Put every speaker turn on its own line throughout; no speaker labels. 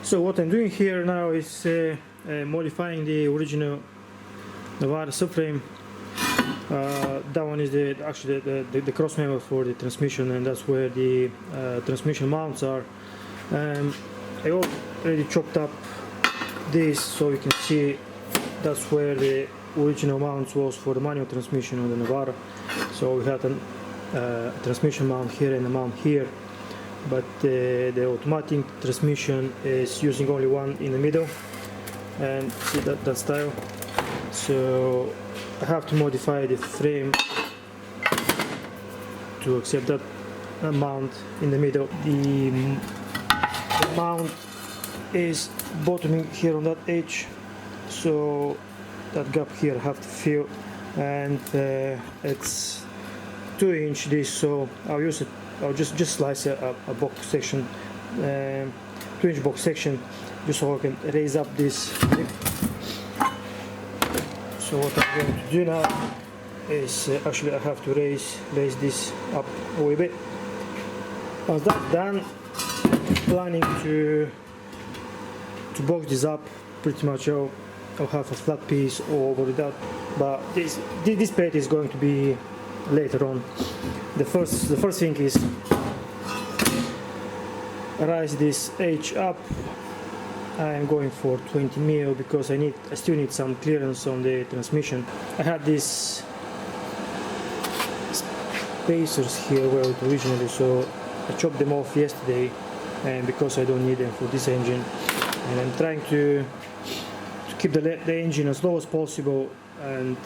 So what I'm doing here now is modifying the original Navara subframe. That one is actually the cross member for the transmission, and that's where the transmission mounts are. I already chopped up this so you can see that's where the original mounts was for the manual transmission on the Navara. So we had a transmission mount here and a mount here, but the automatic transmission is using only one in the middle, and see that style. So I have to modify the frame to accept that mount in the middle. The mount is bottoming here on that edge, so that gap here I have to fill, and it's 2-inch this, so I'll just slice a box section, 2-inch box section, just so I can raise up this. So what I'm going to do now is actually I have to raise this up a little bit. Once that's done, planning to box this up pretty much. I'll have a flat piece over that, but this part is going to be later on. The first thing is raise this edge up. I'm going for 20 mil because I still need some clearance on the transmission. I had these spacers here where originally, so I chopped them off yesterday, and because I don't need them for this engine, and I'm trying to keep the engine as low as possible, and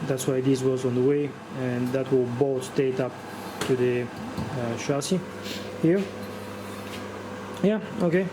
that's why this was on the way, and that will bolt straight up to the chassis here. Yeah, okay.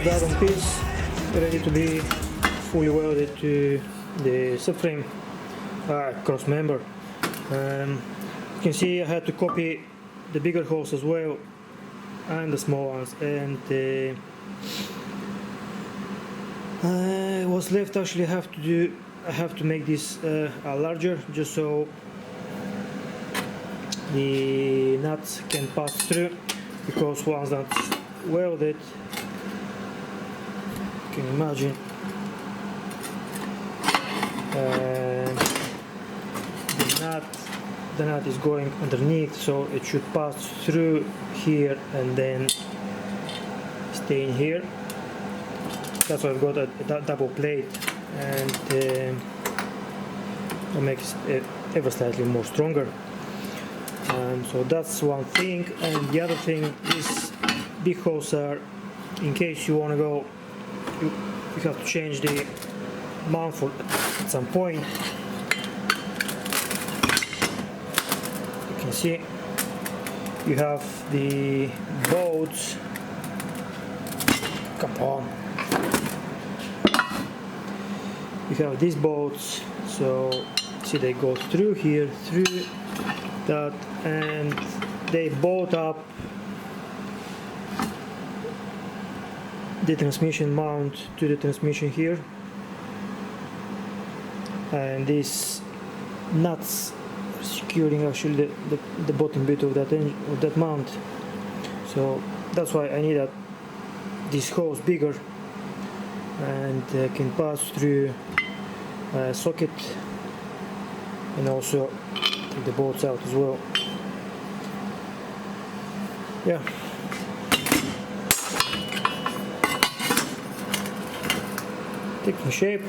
That one piece ready to be fully welded to the subframe cross member. You can see I had to copy the bigger holes as well and the small ones, and what's left actually I have to make this larger, just so the nuts can pass through, because once that's welded, you can imagine, the nut is going underneath, so it should pass through here and then stay in here. That's why I've got a double plate, and it makes it ever slightly more stronger. So that's one thing, and the other thing is big holes are, in case you want to go, you have to change the mount at some point. You can see you have the bolts. Come on. You have these bolts, so see they go through here, through that, and they bolt up the transmission mount to the transmission here, and these nuts are securing actually the bottom bit of that mount. So that's why I need this hose bigger, and can pass through socket and also take the bolts out as well. Yeah. Taking shape.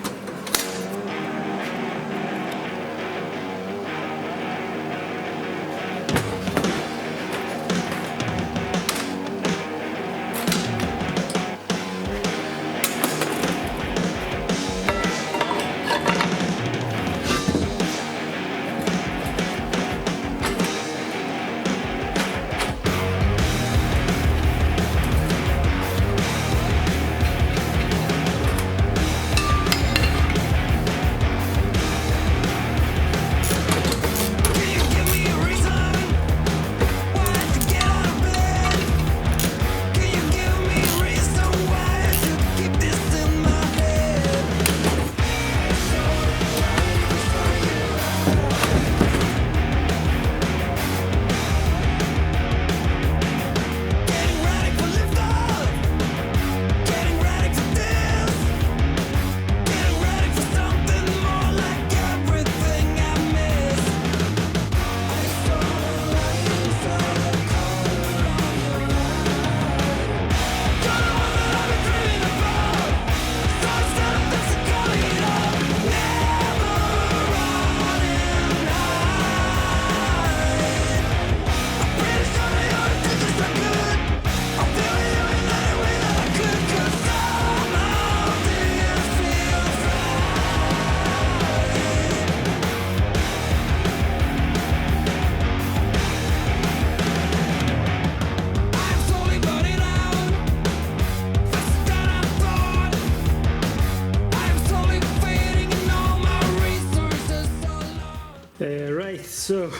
Right, so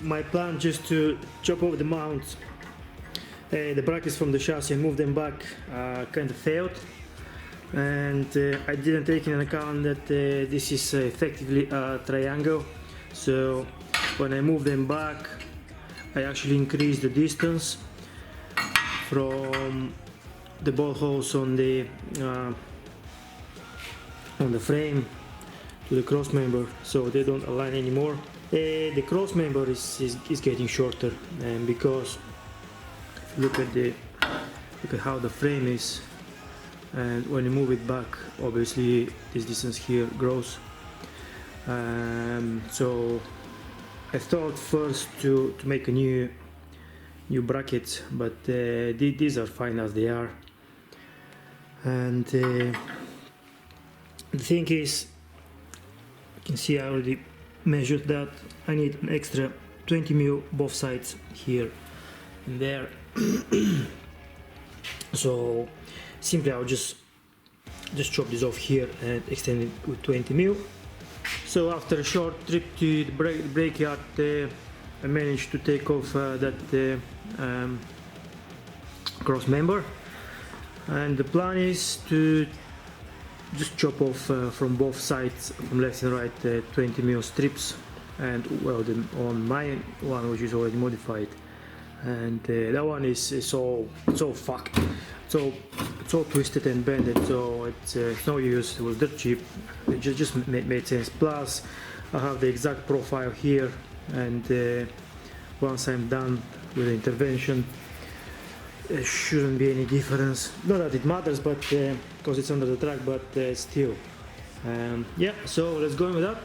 my plan just to chop off the mounts, the brackets from the chassis and move them back, kind of failed, and I didn't take into account that this is effectively a triangle. So when I move them back, I actually increase the distance from the ball holes on the frame to the cross member, so they don't align anymore. The cross member is getting shorter, and because if you look at how the frame is, and when you move it back, obviously this distance here grows. So I thought first to make a new bracket, but these are fine as they are. And the thing is, you can see I already measured that I need an extra 20 mil both sides here and there. So simply I'll just chop this off here and extend it with 20 mil. So after a short trip to the brake yard, I managed to take off that cross member, and the plan is to just chop off from both sides, from left and right, 20 mil strips and welded on my one, which is already modified. And that one is so fucked, so twisted and bended, so it's no use. It was dirt cheap. It just made sense. Plus I have the exact profile here, and once I'm done with the intervention, there shouldn't be any difference. Not that it matters, but because it's under the track, but still. Yeah, so let's go in with that.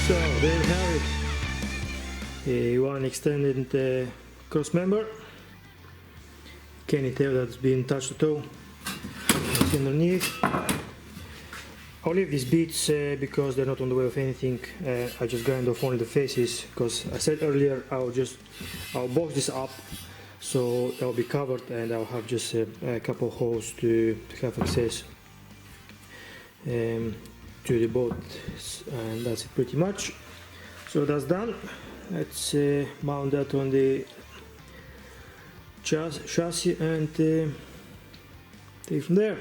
So there you have it, one extended cross member. Can you tell that's been touched at all? It's underneath. I'll leave these bits because they're not on the way of anything. I just grind off only the faces because I said earlier I'll box this up so they'll be covered, and I'll have just a couple holes to have access to the boat, and that's it pretty much. So that's done. Let's mount that on the chassis and take it from there.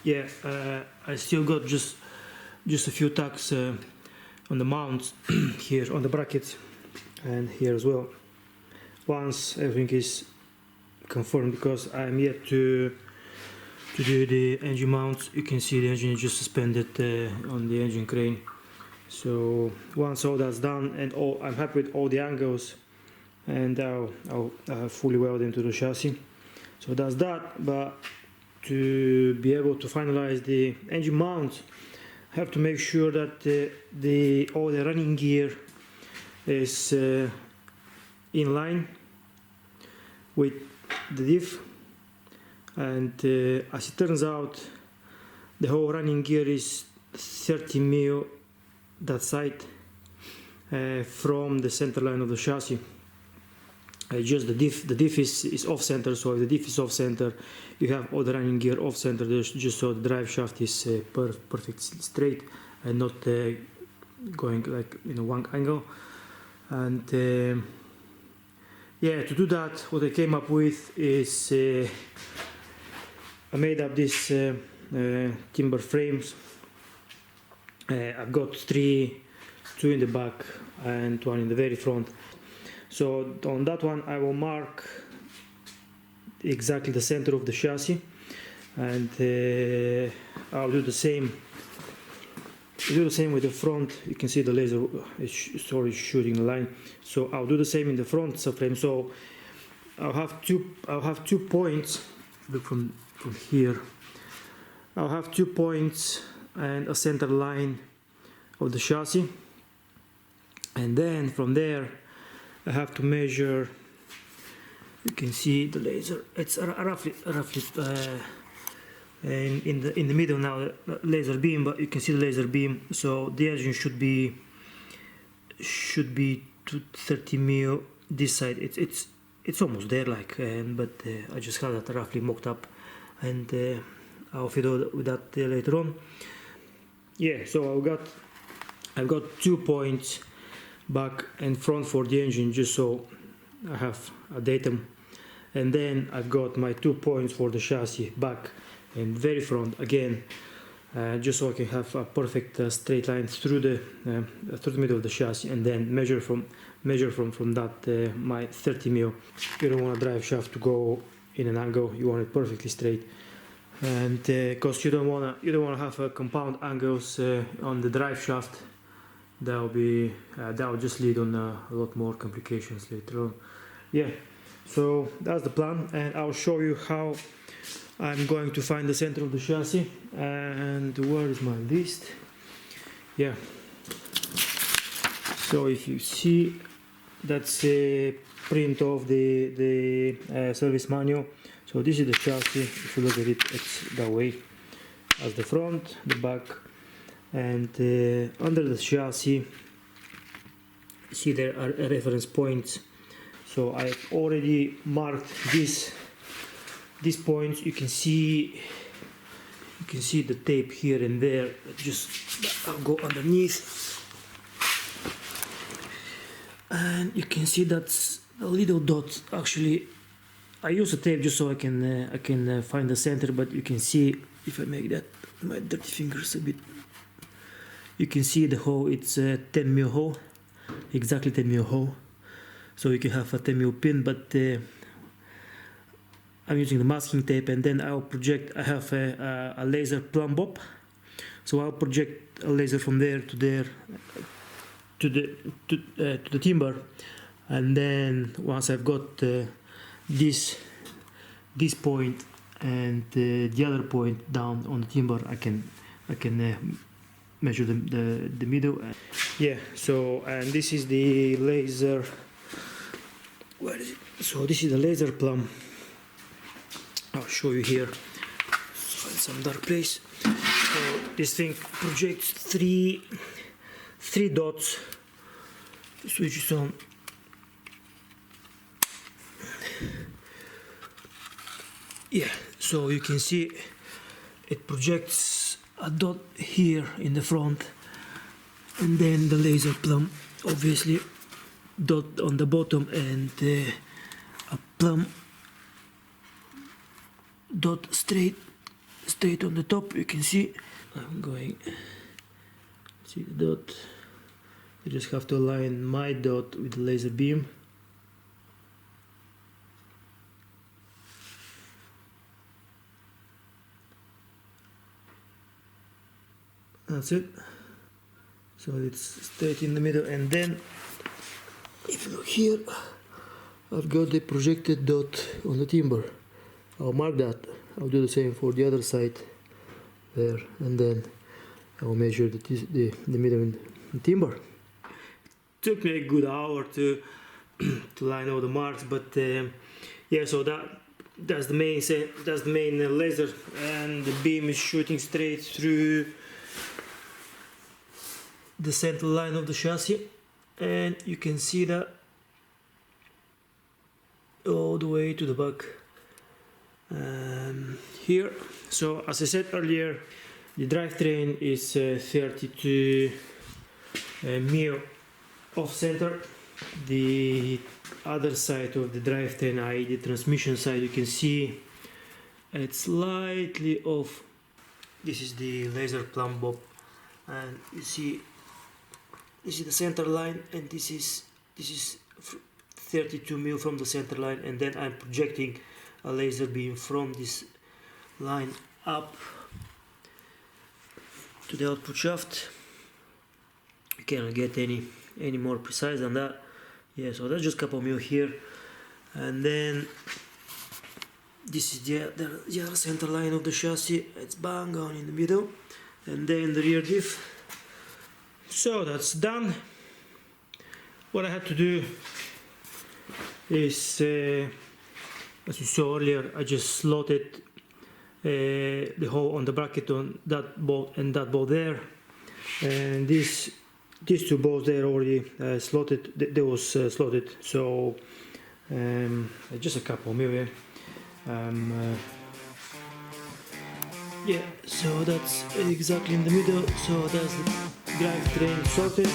Yeah, I still got just a few tacks on the mounts here on the brackets and here as well. Once everything is confirmed, because I'm yet to do the engine mounts. You can see the engine is just suspended on the engine crane. So once all that's done and I'm happy with all the angles, and I'll fully weld into the chassis. So that's that. But to be able to finalize the engine mount, I have to make sure that all the running gear is in line with the diff, and as it turns out, the whole running gear is 30 mil that side from the center line of the chassis. Just the diff is off center, so if the diff is off center, you have all the running gear off center, just so the drive shaft is perfect straight and not going like in a one angle. And yeah, to do that, what I came up with is I made up these timber frames. I've got two in the back and one in the very front. So on that one I will mark exactly the center of the chassis, and I'll do the same. Do the same with the front. You can see the laser is shooting the line. So I'll do the same in the front subframe. So I'll have two points. Look from here. I'll have 2 points and a center line of the chassis, and then from there I have to measure. You can see the laser. It's roughly in the middle now, the laser beam, but you can see the laser beam. So the engine should be 230 mil this side. It's almost there, like, but I just had that roughly mocked up, and I'll fiddle with that later on. Yeah, so I've got 2 points back and front for the engine, just so I have a datum, and then I've got my 2 points for the chassis back and very front again, just so I can have a perfect straight line through the middle of the chassis, and then measure from that my 30 mil. You don't want a drive shaft to go in an angle. You want it perfectly straight, and because you don't want to have compound angles on the drive shaft. That will just lead on a lot more complications later on. Yeah, so that's the plan, and I'll show you how I'm going to find the center of the chassis. And where is my list? Yeah, so if you see, that's a print of the service manual. So this is the chassis. If you look at it, it's that way as the front, the back, and under the chassis, see there are reference points. So I've already marked these points. You can see the tape here and there. I'll go underneath, and you can see that's a little dot. Actually, I use a tape just so I can find the center, but you can see, if I make that my dirty fingers a bit, you can see the hole. It's a 10 mil hole, exactly 10 mil hole. So you can have a 10 mil pin, but I'm using the masking tape, and then I'll project. I have a laser plumb bob, so I'll project a laser from there to there to the timber, and then once I've got this point and the other point down on the timber, I can measure the middle. Yeah, so, and this is the laser. Where is it? So this is the laser plumb. I'll show you here. Find some dark place. So this thing projects three dots. Switches on. Yeah, so you can see it projects a dot here in the front, and then the laser plumb, obviously, dot on the bottom, and a plumb dot straight on the top. You can see I'm going, see the dot. I just have to align my dot with the laser beam. That's it. So it's straight in the middle, and then if you look here, I've got the projected dot on the timber. I'll mark that. I'll do the same for the other side there, and then I'll measure the middle in the timber. It took me a good hour to line all the marks, but yeah, so that's the main laser, and the beam is shooting straight through the center line of the chassis, and you can see that all the way to the back here. So as I said earlier, the drivetrain is 32 mil off center. the other side of the drivetrain, i.e. the transmission side, you can see it's slightly off. This is the laser plumb bob, and you see the center line, and this is 32 mil from the center line, and then I'm projecting a laser beam from this line up to the output shaft. You cannot get any more precise than that. Yeah, so that's just a couple mil here, and then this is the other center line of the chassis. It's bang on in the middle, and then the rear diff. So that's done. What I had to do is, as you saw earlier, I just slotted the hole on the bracket on that bolt and that bolt there, and these two bolts there already slotted. They was slotted, so just a couple maybe. Yeah, so that's exactly in the middle. So that's the drivetrain sorted.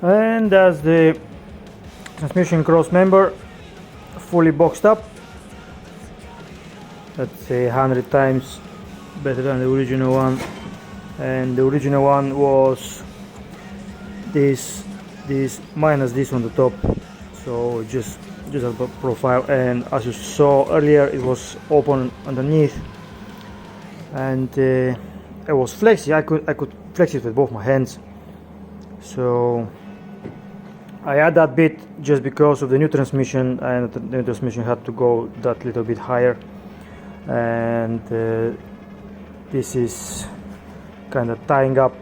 And that's the transmission cross member, fully boxed up. Let's say 100 times better than the original one. And the original one was this minus this on the top, so just a profile. And as you saw earlier, it was open underneath, and it was flexy. I could flex it with both my hands. So I had that bit just because of the new transmission, and the new transmission had to go that little bit higher. And this is kind of tying up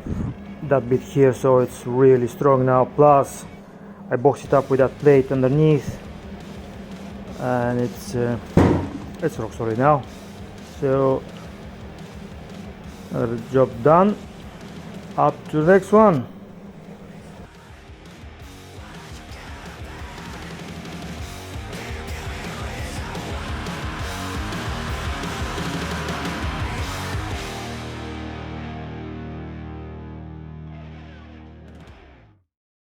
that bit here, so it's really strong now. Plus I boxed it up with that plate underneath, and it's rock solid now. So another job done. Up to the next one.